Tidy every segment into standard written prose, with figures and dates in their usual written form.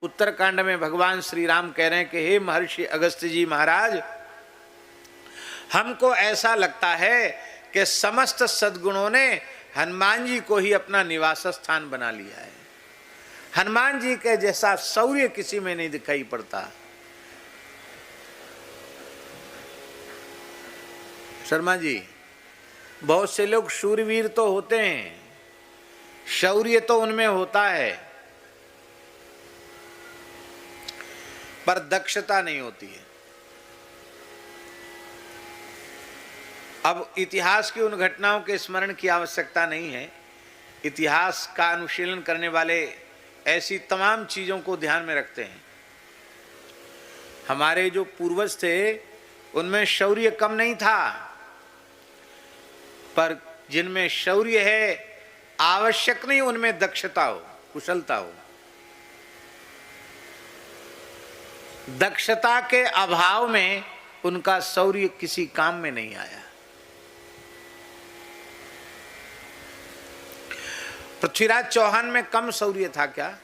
उत्तरकांड में भगवान श्री राम कह रहे हैं कि हे महर्षि अगस्त्य जी महाराज, हमको ऐसा लगता है कि समस्त सद्गुणों ने हनुमान जी को ही अपना निवास स्थान बना लिया है। हनुमान जी के जैसा शौर्य किसी में नहीं दिखाई पड़ता। शर्मा जी, बहुत से लोग शूरवीर तो होते हैं, शौर्य तो उनमें होता है, पर दक्षता नहीं होती है। अब इतिहास की उन घटनाओं के स्मरण की आवश्यकता नहीं है। इतिहास का अनुशीलन करने वाले ऐसी तमाम चीजों को ध्यान में रखते हैं। हमारे जो पूर्वज थे उनमें शौर्य कम नहीं था, पर जिनमें शौर्य है आवश्यक नहीं उनमें दक्षता हो, कुशलता हो। दक्षता के अभाव में उनका शौर्य किसी काम में नहीं आया। पृथ्वीराज चौहान में कम शौर्य था क्या?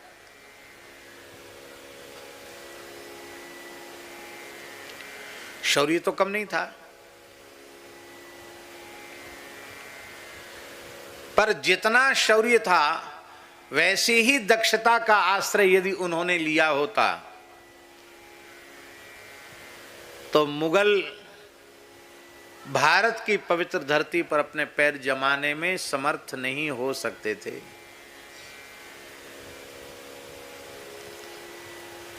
शौर्य तो कम नहीं था, पर जितना शौर्य था वैसी ही दक्षता का आश्रय यदि उन्होंने लिया होता तो मुगल भारत की पवित्र धरती पर अपने पैर जमाने में समर्थ नहीं हो सकते थे।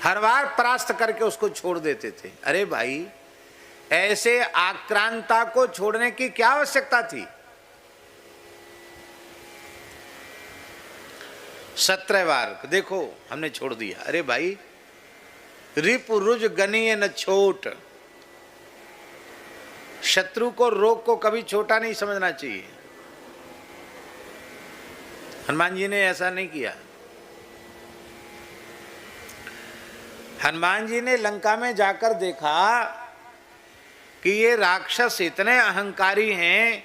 हर बार परास्त करके उसको छोड़ देते थे। अरे भाई, ऐसे आक्रांता को छोड़ने की क्या आवश्यकता थी? 17 बार देखो हमने छोड़ दिया। अरे भाई, रिपु रुज गनीय न छोट, शत्रु को रोग को कभी छोटा नहीं समझना चाहिए। हनुमान जी ने ऐसा नहीं किया। हनुमान जी ने लंका में जाकर देखा कि ये राक्षस इतने अहंकारी हैं,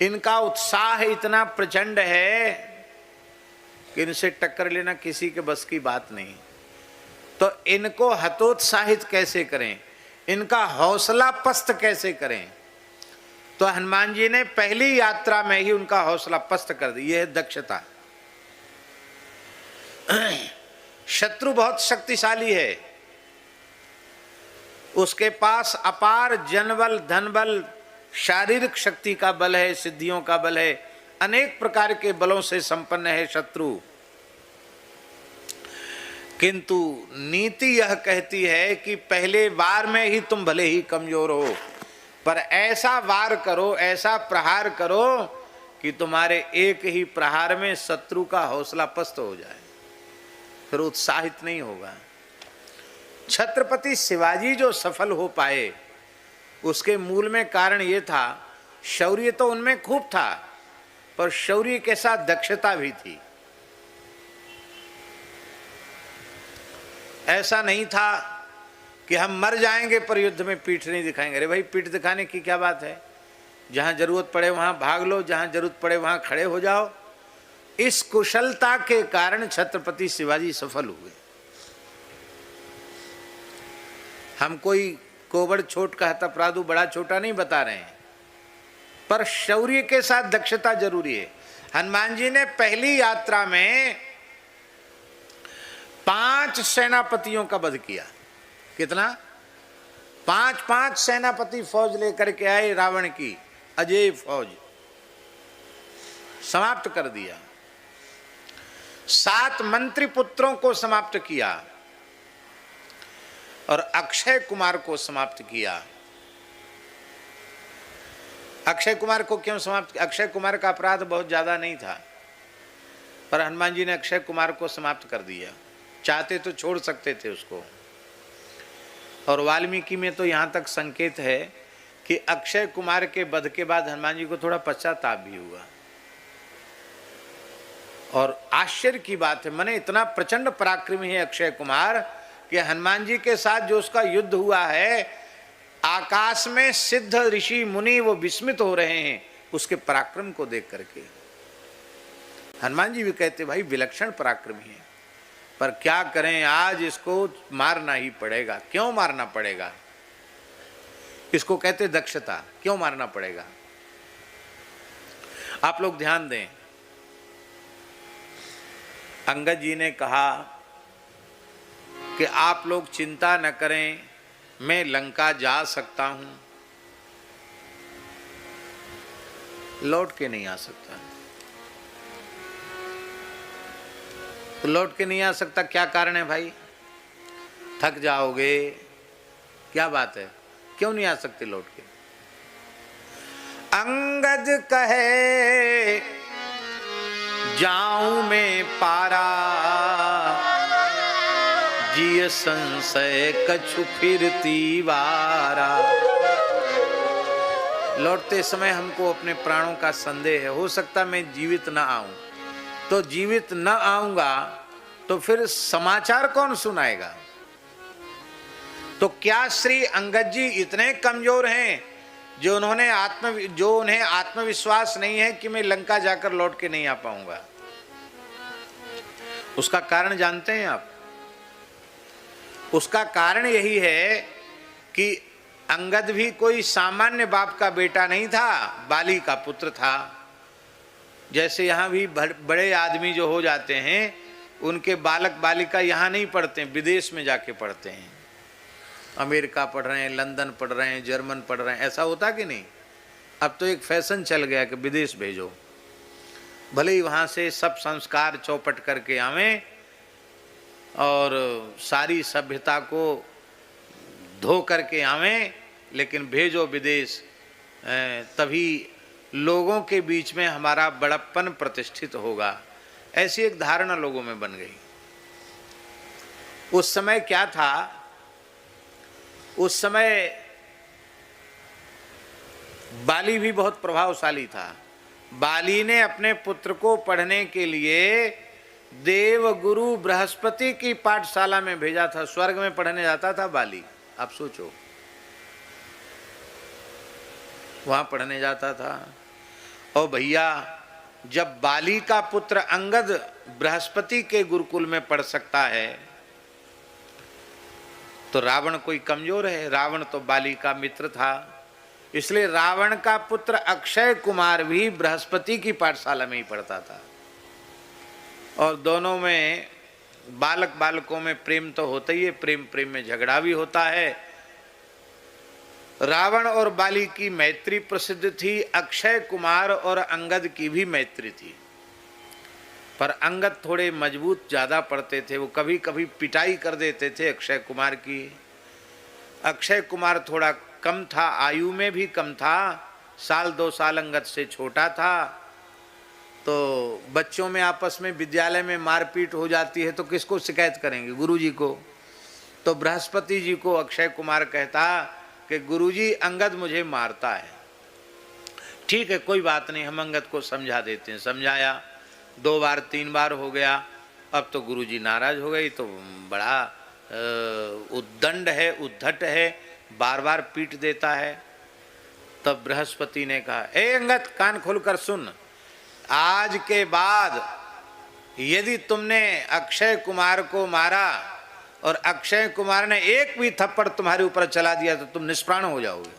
इनका उत्साह इतना प्रचंड है कि इनसे टक्कर लेना किसी के बस की बात नहीं। तो इनको हतोत्साहित कैसे करें, इनका हौसला पस्त कैसे करें? तो हनुमान जी ने पहली यात्रा में ही उनका हौसला पस्त कर दी। यह है दक्षता। शत्रु बहुत शक्तिशाली है, उसके पास अपार जनबल, धनबल, शारीरिक शक्ति का बल है, सिद्धियों का बल है, अनेक प्रकार के बलों से संपन्न है शत्रु। किंतु नीति यह कहती है कि पहले वार में ही तुम भले ही कमजोर हो, पर ऐसा वार करो, ऐसा प्रहार करो कि तुम्हारे एक ही प्रहार में शत्रु का हौसला पस्त हो जाए, फिर उत्साहित नहीं होगा। छत्रपति शिवाजी जो सफल हो पाए उसके मूल में कारण ये था, शौर्य तो उनमें खूब था, पर शौर्य के साथ दक्षता भी थी। ऐसा नहीं था कि हम मर जाएंगे पर युद्ध में पीठ नहीं दिखाएंगे। अरे भाई, पीठ दिखाने की क्या बात है? जहां जरूरत पड़े वहां भाग लो, जहां जरूरत पड़े वहां खड़े हो जाओ। इस कुशलता के कारण छत्रपति शिवाजी सफल हुए। हम कोई कोबड़ छोट कहता प्रादु बड़ा छोटा नहीं बता रहे हैं, पर शौर्य के साथ दक्षता जरूरी है। हनुमान जी ने पहली यात्रा में 5 सेनापतियों का वध किया। कितना? 5 सेनापति फौज लेकर के आए, रावण की अजय फौज समाप्त कर दिया। 7 मंत्री पुत्रों को समाप्त किया और अक्षय कुमार को समाप्त किया। अक्षय कुमार को क्यों समाप्त किया? अक्षय कुमार का अपराध बहुत ज्यादा नहीं था, पर हनुमान जी ने अक्षय कुमार को समाप्त कर दिया। चाहते तो छोड़ सकते थे उसको। और वाल्मीकि में तो यहां तक संकेत है कि अक्षय कुमार के वध के बाद हनुमान जी को थोड़ा पश्चाताप भी हुआ। और आश्चर्य की बात है, माने इतना प्रचंड पराक्रमी है अक्षय कुमार कि हनुमान जी के साथ जो उसका युद्ध हुआ है, आकाश में सिद्ध ऋषि मुनि वो विस्मित हो रहे हैं उसके पराक्रम को देख करके। हनुमान जी भी कहते भाई विलक्षण पराक्रमी है। पर क्या करें, आज इसको मारना ही पड़ेगा। क्यों मारना पड़ेगा? इसको कहते दक्षता। क्यों मारना पड़ेगा? आप लोग ध्यान दें, अंगद जी ने कहा कि आप लोग चिंता न करें, मैं लंका जा सकता हूं। लौट के नहीं आ सकता। तो लौट के नहीं आ सकता, क्या कारण है भाई? थक जाओगे, क्या बात है, क्यों नहीं आ सकते लौट के? अंगद कहे जाऊं मैं पारा, जिय संशय कछु फिरती वारा। लौटते समय हमको अपने प्राणों का संदेह है, हो सकता मैं जीवित ना आऊं। तो जीवित न आऊंगा तो फिर समाचार कौन सुनाएगा? तो क्या श्री अंगद जी इतने कमजोर हैं जो उन्हें आत्मविश्वास नहीं है कि मैं लंका जाकर लौट के नहीं आ पाऊंगा? उसका कारण जानते हैं आप? उसका कारण यही है कि अंगद भी कोई सामान्य बाप का बेटा नहीं था, बाली का पुत्र था। जैसे यहाँ भी बड़े आदमी जो हो जाते हैं, उनके बालक बालिका यहाँ नहीं पढ़ते, विदेश में जाके पढ़ते हैं। अमेरिका पढ़ रहे हैं, लंदन पढ़ रहे हैं, जर्मन पढ़ रहे हैं, ऐसा होता कि नहीं? अब तो एक फैशन चल गया कि विदेश भेजो, भले ही वहाँ से सब संस्कार चौपट करके आवें और सारी सभ्यता को धो करके आवें, लेकिन भेजो विदेश, तभी लोगों के बीच में हमारा बड़प्पन प्रतिष्ठित होगा। ऐसी एक धारणा लोगों में बन गई। उस समय क्या था? उस समय बाली भी बहुत प्रभावशाली था। बाली ने अपने पुत्र को पढ़ने के लिए देव गुरु बृहस्पति की पाठशाला में भेजा था। स्वर्ग में पढ़ने जाता था बाली, आप सोचो, वहां पढ़ने जाता था। और भैया, जब बाली का पुत्र अंगद बृहस्पति के गुरुकुल में पढ़ सकता है तो रावण कोई कमजोर है? रावण तो बाली का मित्र था, इसलिए रावण का पुत्र अक्षय कुमार भी बृहस्पति की पाठशाला में ही पढ़ता था। और दोनों में बालक बालकों में प्रेम तो होता ही है, प्रेम प्रेम में झगड़ा भी होता है। रावण और बाली की मैत्री प्रसिद्ध थी, अक्षय कुमार और अंगद की भी मैत्री थी। पर अंगद थोड़े मजबूत ज्यादा पढ़ते थे, वो कभी कभी पिटाई कर देते थे अक्षय कुमार की। अक्षय कुमार थोड़ा कम था, आयु में भी कम था, 1-2 साल अंगद से छोटा था। तो बच्चों में आपस में विद्यालय में मारपीट हो जाती है तो किसको शिकायत करेंगे? गुरुजी को। तो बृहस्पति जी को अक्षय कुमार कहता कि गुरुजी अंगद मुझे मारता है। ठीक है, कोई बात नहीं, हम अंगद को समझा देते हैं। समझाया, 2 बार 3 बार हो गया। अब तो गुरुजी नाराज हो गई, तो बड़ा उद्दंड है, उद्धट है, बार बार पीट देता है। तब बृहस्पति ने कहा, ए अंगद, कान खोलकर सुन, आज के बाद यदि तुमने अक्षय कुमार को मारा और अक्षय कुमार ने एक भी थप्पड़ तुम्हारे ऊपर चला दिया तो तुम निष्प्राण हो जाओगे।